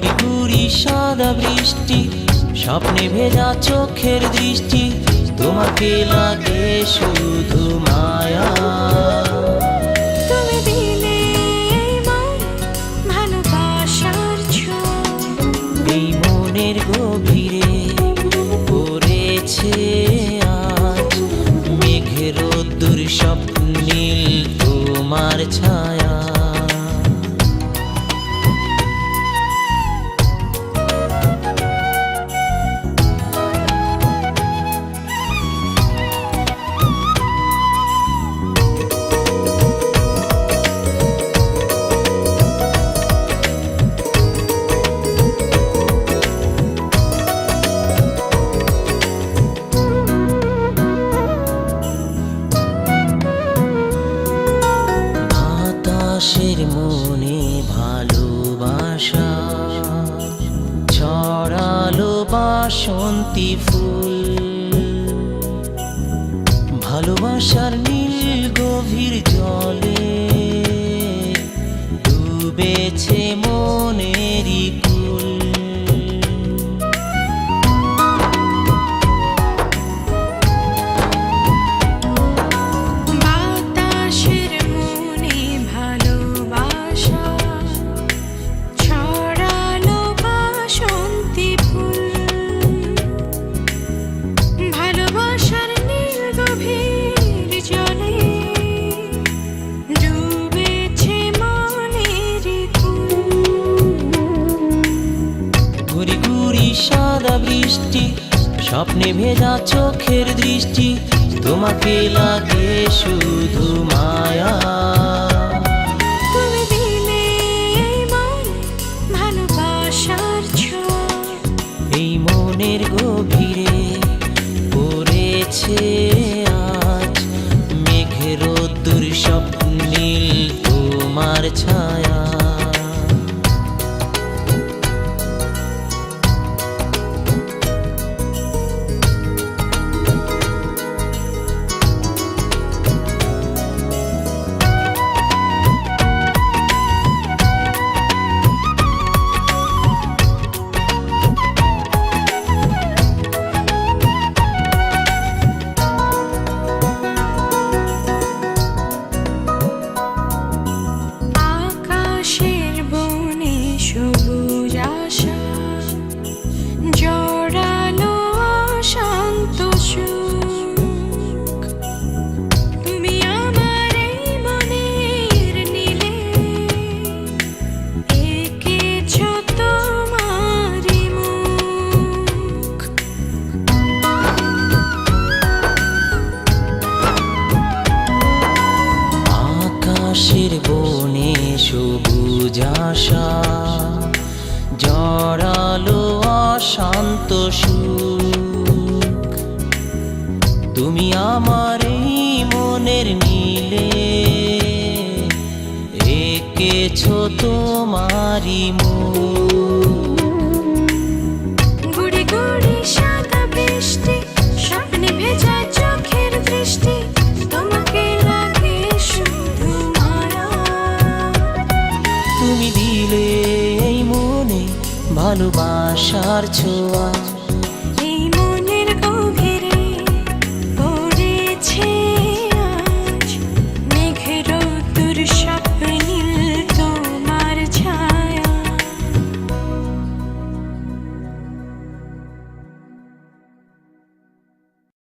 ঘুরি ঘুরি সাদা বৃষ্টি, স্বপ্নে ভেজা চোখের দৃষ্টি, তোমাকে লাগে শুধু মায়া। তুমি দিলে মন ভালোবাসার ছোঁয়া, এই মনের গভীরে পড়েছে আজ মেঘের রোদ্দুর স্বপ্নীল তোমার ছায়া। বাতাসের মনে ভালোবাসা ছড়ালো বাসন্তী ফুল, ভালোবাসার নীল গভীর জলে ডুবেছে মনেরই কুল। বাতাসের মনে ভালোবাসা ছড়ালো বাসন্তী ফুল, ভালোবাসার নীল গভীর জলে ডুবেছে মনেরই কুল। ঘুরি ঘুরি সাদা বৃষ্টি, স্বপ্নে ভেজা চোখের দৃষ্টি, তোমাকে লাগে শুধু মায়া। তুমি দিলে মন ভালোবাসার ছোঁয়া, এই মনের গভীরে পড়েছে আজ মেঘের রোদ্দুর স্বপ্নীল তোমার ছায়া। আকাশের বনে সবুজ আশা জড়ালো শান্ত সুখ, তুমি আমার এই মনের নীলে এঁকেছ তোমারই মুখ। আকাশের বনে সবুজ আশা জড়ালো অশান্ত সুখ, তুমি আমার এই মনের নীলে এঁকেছ তোমারই মুখ। ঘুরি ঘুরি সাদা বৃষ্টি, স্বপ্নে ভেজা চোখের দৃষ্টি, তোমাকে লাগে শুধু মায়া। তুমি দিলে এই মনে ভালোবাসার ছোঁয়া।